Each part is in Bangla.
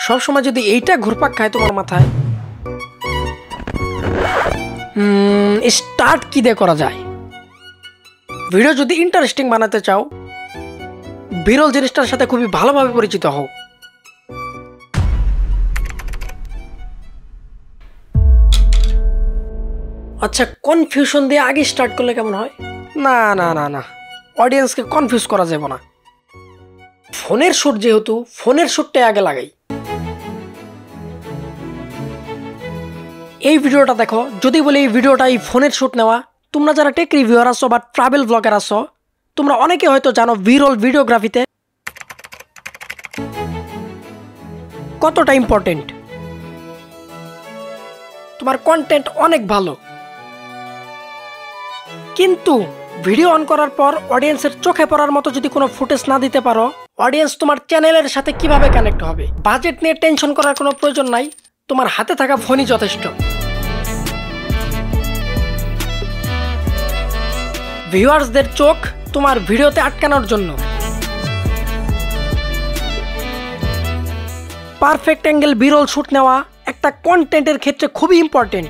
সব সময় যদি এইটা ঘুরপাক খায় তোমার মাথায়, স্টার্ট কি দিয়ে করা যায়? ভিডিও যদি ইন্টারেস্টিং বানাতে চাও, বিরল জিনিসটার সাথে খুবই ভালোভাবে পরিচিত হও। আচ্ছা, কনফিউশন দিয়ে আগে স্টার্ট করলে কেমন হয়? না না না না, অডিয়েন্সকে কনফিউজ করা যাবে না। ফোনের শুট যেহেতু, ফোনের শুটটাই আগে লাগাই। এই ভিডিওটা দেখো, যদি বলি এই ভিডিওটা এই ফোনের শুট নেওয়া, তোমরা যারা টেক রিভিউয়ার আছো বা ট্রাভেল ব্লগার আছো, তোমরা অনেকে হয়তো জানো বিরল ভিডিওগ্রাফিতে কতটা ইম্পর্টেন্ট। তোমার কন্টেন্ট অনেক ভালো, কিন্তু ভিডিও অন করার পর অডিয়েন্সের চোখে পড়ার মতো যদি কোনো ফুটেজ না দিতে পারো, অডিয়েন্স তোমার চ্যানেলের সাথে কিভাবে কানেক্ট হবে? বাজেট নিয়ে টেনশন করার কোনো প্রয়োজন নাই, তোমার হাতে থাকা ফোনই যথেষ্ট। ভিউয়ার্সদের চোখ তোমার ভিডিওতে আটকানোর জন্য পারফেক্ট অ্যাঙ্গেল বিরল শুট নেওয়া একটা কন্টেন্টের ক্ষেত্রে খুবই ইম্পর্টেন্ট।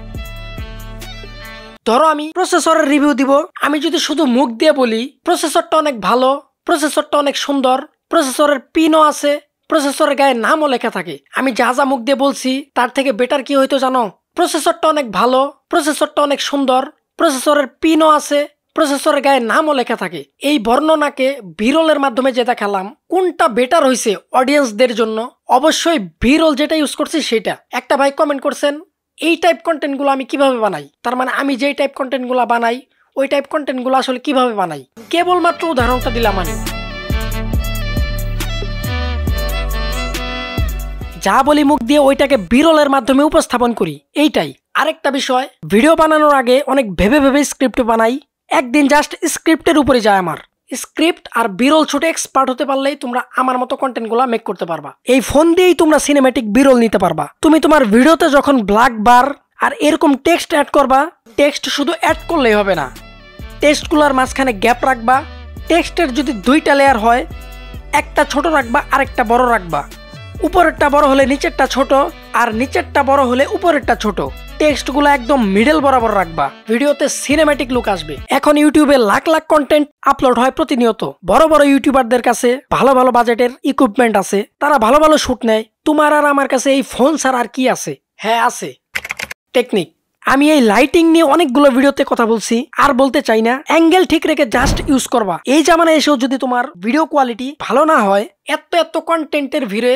ধরো আমি প্রসেসরের রিভিউ দিব, আমি যদি শুধু মুখ দিয়ে বলি প্রসেসরটা অনেক ভালো, প্রসেসরটা অনেক সুন্দর, প্রসেসরের পিনও আছে, প্রসেসরের গায়ে নামও লেখা থাকে, আমি যা যা মুখ দিয়ে বলছি তার থেকে বেটার কি হইতো জানো? প্রসেসরটা অনেক ভালো, প্রসেসরটা অনেক সুন্দর, প্রসেসরের পিনও আছে, প্রসেসরের গায়ে নামও লেখা থাকে। এই বর্ণনাকে বিরলের মাধ্যমে যে দেখালাম, কোনটা বেটার হয়েছে অডিয়েন্সদের জন্য? অবশ্যই বিরল যেটা ইউজ করছি সেটা। একটা ভাই কমেন্ট করছেন, এই টাইপ কন্টেন্টগুলো আমি কিভাবে বানাই? তার মানে আমি যেই টাইপ কন্টেন্টগুলো বানাই ওই টাইপ কন্টেন্টগুলো আসলে কিভাবে বানাই? কেবলমাত্র উদাহরণটা দিলাম আমি। যা বলি মুখ দিয়ে ওইটাকে বিরলের মাধ্যমে উপস্থাপন করি, এইটাই। আরেকটা বিষয়, ভিডিও বানানোর আগে অনেক ভেবে ভেবে স্ক্রিপ্ট বানাই, একদিন জাস্ট স্ক্রিপ্টের উপরে যায় আমার। স্ক্রিপ্ট আর বিরল শুটে এক্সপার্ট হতে পারলেই তোমরা আমার মতো কন্টেন্টগুলো মেক করতে পারবা। এই ফোন দিয়েই তোমরা সিনেম্যাটিক বিরল নিতে পারবা। তুমি তোমার ভিডিওতে যখন ব্ল্যাক বার আর এরকম টেক্সট অ্যাড করবা, টেক্সট শুধু অ্যাড করলেই হবে না, টেক্সটগুলোর মাঝখানে গ্যাপ রাখবা। টেক্সটের যদি দুইটা লেয়ার হয়, একটা ছোট রাখবা আর একটা বড় রাখবা। উপরেরটা বড় হলে নিচেরটা ছোট, আর নিচেরটা বড় হলে উপরেরটা ছোট। টেক্সটগুলো একদম মিডল বরাবর রাখবা, ভিডিওতে সিনেম্যাটিক লুক আসবে। এখন ইউটিউবে লাখ লাখ কন্টেন্ট আপলোড হয় প্রতিনিয়ত। বড় বড় ইউটিউবারদের কাছে ভালো ভালো বাজেটের ইকুইপমেন্ট আছে, তারা ভালো ভালো শুট নেয়। তোমার আর আমার কাছে এই ফোন ছাড়া আর কি আছে? হ্যাঁ আছে, টেকনিক। আমি এই লাইটিং নিয়ে অনেকগুলো ভিডিওতে কথা বলছি, আর বলতে চাই না। অ্যাঙ্গেল ঠিক রেখে জাস্ট ইউজ করবা। এই জামানায় এসেও যদি তোমার ভিডিও কোয়ালিটি ভালো না হয়, এত এত কন্টেন্টের ভিড়ে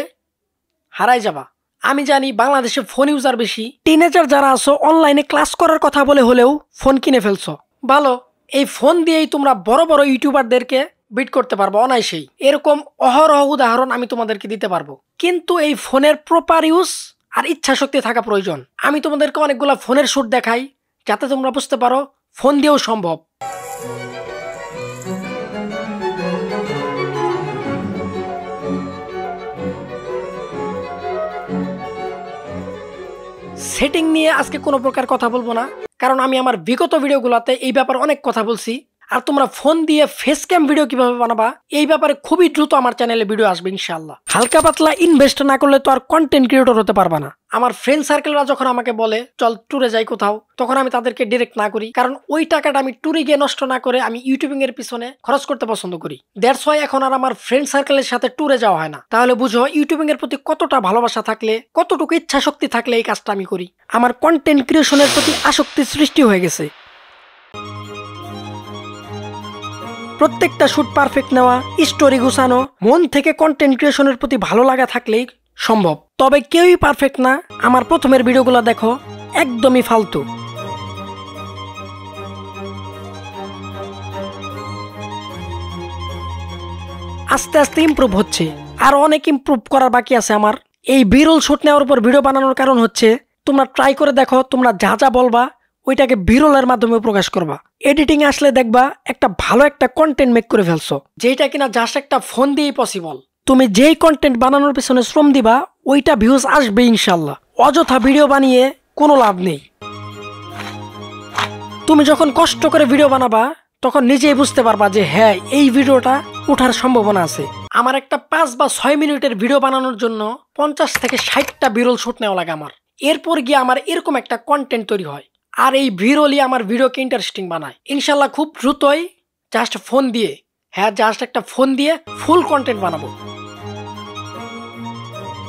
হারাই যাবা। আমি জানি বাংলাদেশে ফোন ইউজার বেশি, টিনেজার যারা আছো অনলাইনে ক্লাস করার কথা বলে হলেও ফোন কিনে ফেলছো। ভালো, এই ফোন দিয়েই তোমরা বড় বড় ইউটিউবারদেরকে বিট করতে পারবো অনায়াসেই। এরকম অহরহ উদাহরণ আমি তোমাদেরকে দিতে পারবো, কিন্তু এই ফোনের প্রপার ইউজ আর ইচ্ছা শক্তি থাকা প্রয়োজন। আমি তোমাদেরকে অনেকগুলো ফোনের শুট দেখাই, যাতে তোমরা বুঝতে পারো ফোন দিয়েও সম্ভব। সেটিং নিয়ে আজকে কোনো প্রকার কথা বলবো না, কারণ আমি আমার বিগত ভিডিওগুলোতে এই ব্যাপারে অনেক কথা বলছি। আর তোমরা ফোন দিয়ে ফেস ক্যাম ভিডিও কিভাবে বানাবা, এই ব্যাপারে খুবই দ্রুত আমার চ্যানেলে ভিডিও আসবে ইনশাআল্লাহ। হালকা পাতলা ইনভেস্ট না করলে তো আর কন্টেন্ট ক্রিয়েটর হতে পারবা না। আমার ফ্রেন্ড সার্কেলরা যখন আমাকে বলে চল ট্যুরে যাই কোথাও, তখন আমি তাদেরকে ডিরেক্ট না করি, কারণ ওই টাকাটা আমি ট্যুরে গিয়ে নষ্ট না করে আমি ইউটিউবিং এর পিছনে খরচ করতে পছন্দ করি। দ্যাটস ওয়াই এখন আর আমার ফ্রেন্ড সার্কেলের সাথে ট্যুরে যাওয়া হয় না। তাহলে বুঝো ইউটিউবিং এর প্রতি কতটা ভালোবাসা থাকলে, কতটুকু ইচ্ছা শক্তি থাকলে এই কাজটা আমি করি। আমার কন্টেন্ট ক্রিয়েশনের প্রতি আসক্তির সৃষ্টি হয়ে গেছে। প্রত্যেকটা শুট পারফেক্ট নেওয়া, স্টোরি গুছানো, মন থেকে কন্টেন্ট ক্রিয়েশনের প্রতি ভালো লাগা থাকলেই সম্ভব। তবে কেউই পারফেক্ট না। আমার প্রথমের ভিডিওগুলো দেখো, একদমই ফালতু। আস্তে আস্তে ইমপ্রুভ হচ্ছে, আর অনেক ইমপ্রুভ করার বাকি আছে আমার। এই বিরল শুট নেওয়ার উপর ভিডিও বানানোর কারণ হচ্ছে, তোমরা ট্রাই করে দেখো, তোমরা যা যা বলবা ওইটাকে বিরলের মাধ্যমে প্রকাশ করবা। এডিটিং আসলে দেখবা একটা ভালো একটা কন্টেন্ট মেক করে ফেলছো, যেটা কিনা জাস্ট একটা ফোন দিয়েই পসিবল। তুমি যেই কন্টেন্ট বানানোর পিছনে শ্রম দিবা, ওইটা ভিউজ আসবে ইনশাল্লাহ। অযথা ভিডিও বানিয়ে কোনো লাভ নেই। তুমি যখন কষ্ট করে ভিডিও বানাবা, তখন নিজেই বুঝতে পারবা যে হ্যাঁ, এই ভিডিওটা ওঠার সম্ভাবনা আছে। আমার একটা 5 বা 6 মিনিটের ভিডিও বানানোর জন্য 50 থেকে 60টা বিরল শুট নেওয়া লাগে আমার। এরপর গিয়ে আমার এরকম একটা কন্টেন্ট তৈরি হয়, আর এই বিরলই আমার ভিডিওকে ইন্টারেস্টিং বানায়। ইনশাল্লাহ খুব দ্রুতই জাস্ট একটা ফোন দিয়ে ফুল কন্টেন্ট বানাবো।